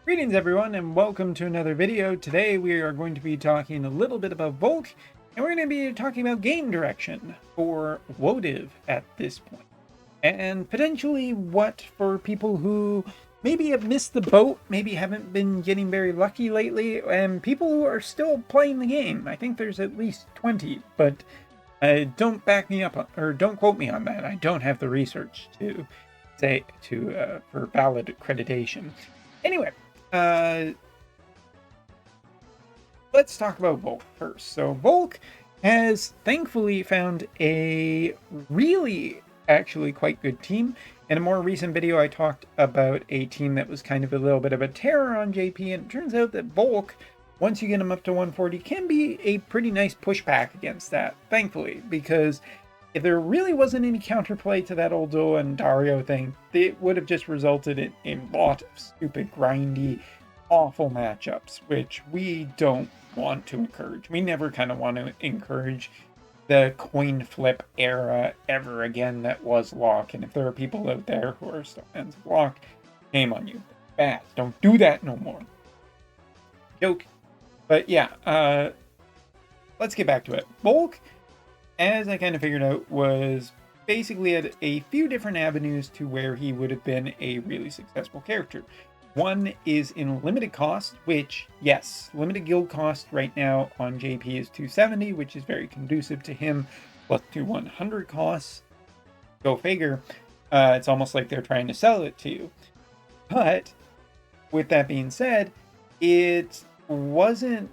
Greetings everyone and welcome to another video. Today we are going to be talking a little bit about Volk, and we're going to be talking about game direction for Wotv at this point. And potentially what for people who maybe have missed the boat, maybe haven't been getting very lucky lately, and people who are still playing the game. I think there's at least 20, but don't back me up or don't quote me on that. I don't have the research to say for valid accreditation. Anyway, let's talk about Volk first. So Volk has thankfully found a really actually quite good team. In a more recent video, I talked about a team that was kind of a little bit of a terror on JP, and it turns out that Volk, once you get him up to 140, can be a pretty nice pushback against that, thankfully, because if there really wasn't any counterplay to that old Zoa and Dario thing, it would have just resulted in a lot of stupid, grindy, awful matchups, which we don't want to encourage. We never kind of want to encourage the coin flip era ever again that was Lock. And if there are people out there who are still fans of Lock, shame on you. Bad. Don't do that no more. Joke. But yeah, let's get back to it. Volk, as I kind of figured out, was basically at a few different avenues to where he would have been a really successful character. One is in limited cost, which, yes, limited guild cost right now on JP is 270, which is very conducive to him, plus to 100 costs. Go figure. It's almost like they're trying to sell it to you. But with that being said, it wasn't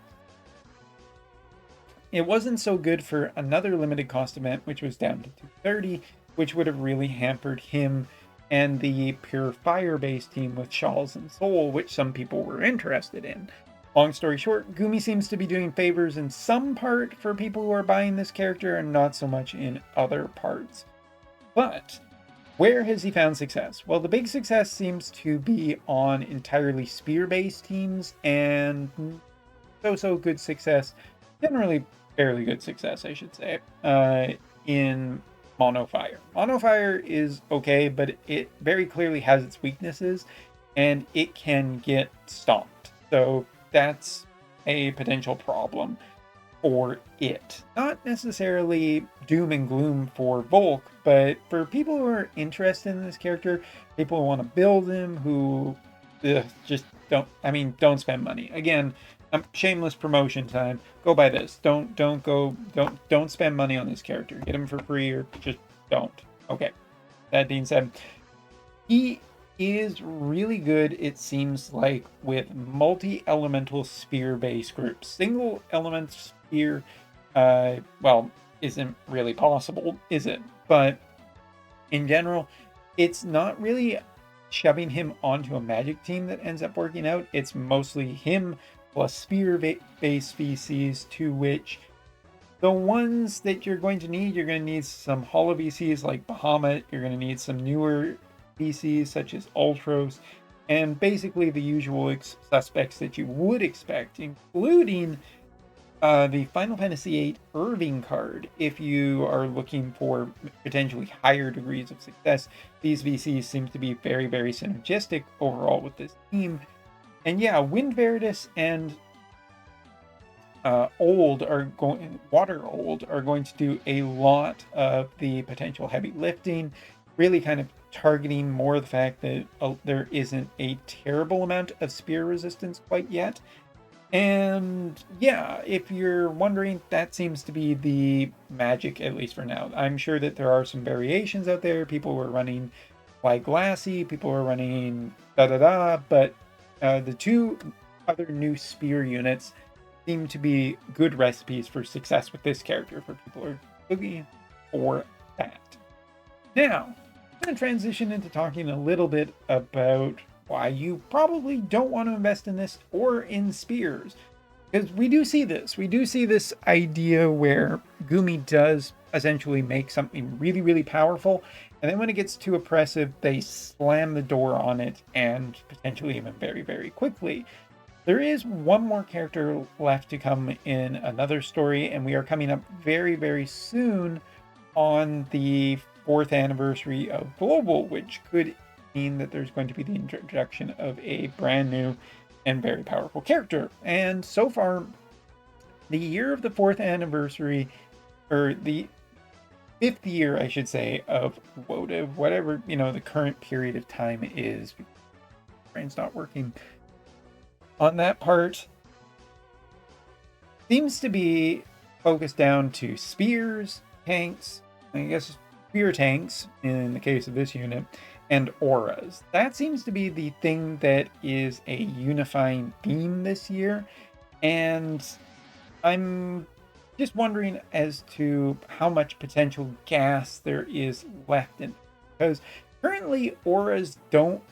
so good for another limited cost event, which was down to 230, which would have really hampered him and the pure fire-based team with Shawls and Soul, which some people were interested in. Long story short, Gumi seems to be doing favors in some part for people who are buying this character and not so much in other parts. But where has he found success? Well, the big success seems to be on entirely spear-based teams, and so good success, generally fairly good success, I should say, in Mono Fire. Mono Fire is okay, but it very clearly has its weaknesses, and it can get stomped. So that's a potential problem for it. Not necessarily doom and gloom for Volk, but for people who are interested in this character, people who want to build him, who just don't spend money. Again, shameless promotion time. Go buy this. Don't spend money on this character. Get him for free or just don't. Okay. That being said, he is really good, it seems like, with multi-elemental spear-based groups. Single element spear, well, isn't really possible, is it? But in general, it's not really shoving him onto a magic team that ends up working out. It's mostly him plus spear-based VCs, to which the ones that you're going to need some holo VCs like Bahamut, you're going to need some newer VCs such as Ultros, and basically the usual suspects that you would expect, including the Final Fantasy VIII Irving card. If you are looking for potentially higher degrees of success, these VCs seem to be very, very synergistic overall with this team. And yeah, Wind Veritas and Water Old are going to do a lot of the potential heavy lifting, really kind of targeting more the fact that there isn't a terrible amount of spear resistance quite yet. And yeah, if you're wondering, that seems to be the magic, at least for now. I'm sure that there are some variations out there. People were running Fly Glassy, people were running but the two other new spear units seem to be good recipes for success with this character for people who are looking for that. Now, I'm going to transition into talking a little bit about why you probably don't want to invest in this or in spears. Because we do see this. We do see this idea where Gumi does essentially make something really, really powerful, and then when it gets too oppressive, they slam the door on it, and potentially even very, very quickly. There is one more character left to come in another story, and we are coming up very, very soon on the 4th anniversary of Global, which could mean that there's going to be the introduction of a brand new and very powerful character. And so far, the year of the 4th anniversary, or the 5th year, I should say, of Wotv, whatever, the current period of time is. Brain's not working on that part. Seems to be focused down to spears, tanks, I guess spear tanks in the case of this unit, and auras. That seems to be the thing that is a unifying theme this year, and I'm just wondering as to how much potential gas there is left in it. Because currently auras don't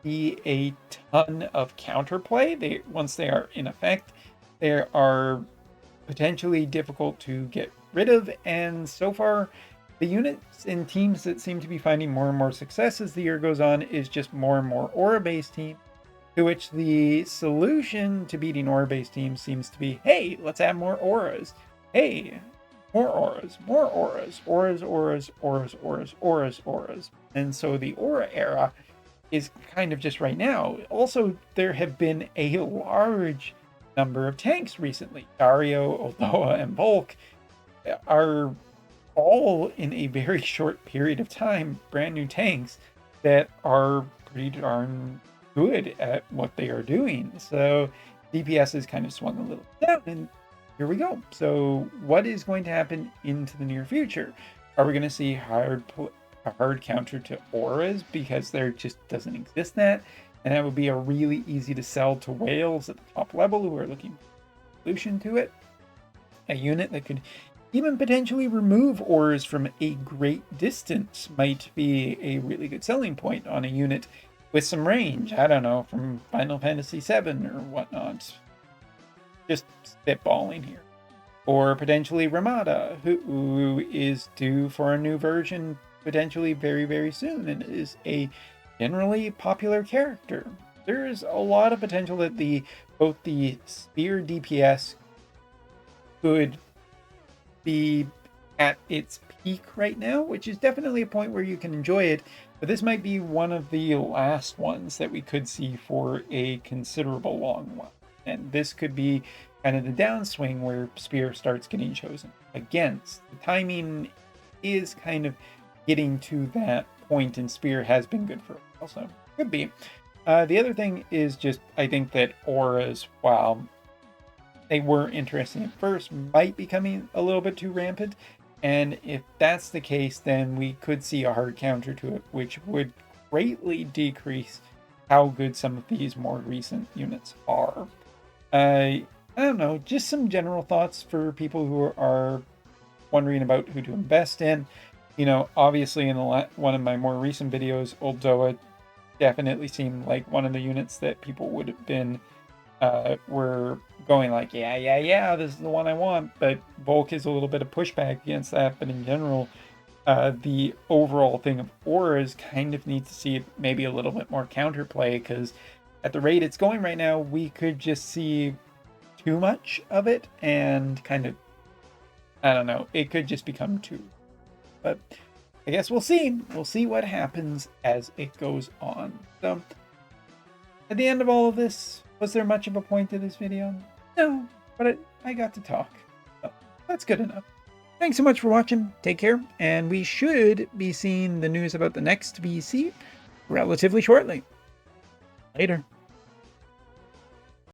see a ton of counterplay. Once they are in effect, they are potentially difficult to get rid of, and so far the units and teams that seem to be finding more and more success as the year goes on is just more and more aura-based teams, to which the solution to beating aura-based teams seems to be, hey, let's add more auras. Hey, more auras, more auras, auras, auras, auras, auras, auras, auras. And so the aura era is kind of just right now. Also, there have been a large number of tanks recently. Dario, Oldoa, and Volk are all in a very short period of time brand new tanks that are pretty darn good at what they are doing. So DPS has kind of swung a little down, and here we go. So what is going to happen into the near future? Are we going to see a hard counter to auras, because there just doesn't exist that? And that would be a really easy to sell to whales at the top level who are looking for a solution to it. A unit that could even potentially remove auras from a great distance might be a really good selling point on a unit with some range. I don't know, from Final Fantasy VII or whatnot. Just spitballing here. Or potentially Ramada, who is due for a new version potentially very, very soon and is a generally popular character. There's a lot of potential that both the spear DPS could be at its peak right now, which is definitely a point where you can enjoy it, but this might be one of the last ones that we could see for a considerable long while. And this could be kind of the downswing where spear starts getting chosen against. The timing is kind of getting to that point, and spear has been good for a while, so could be. The other thing is just, I think that auras, while they were interesting at first, might be becoming a little bit too rampant, and if that's the case, then we could see a hard counter to it, which would greatly decrease how good some of these more recent units are. I don't know, just some general thoughts for people who are wondering about who to invest in. Obviously in one of my more recent videos, Oldoa definitely seemed like one of the units that people would have been were going like, yeah, this is the one I want. But Volk is a little bit of pushback against that. But in general, the overall thing of auras kind of needs to see maybe a little bit more counterplay, because at the rate it's going right now, we could just see too much of it and kind of, I don't know, it could just become too. But I guess we'll see. We'll see what happens as it goes on. So at the end of all of this, was there much of a point to this video? No, but I got to talk. So that's good enough. Thanks so much for watching. Take care. And we should be seeing the news about the next VC relatively shortly. Later.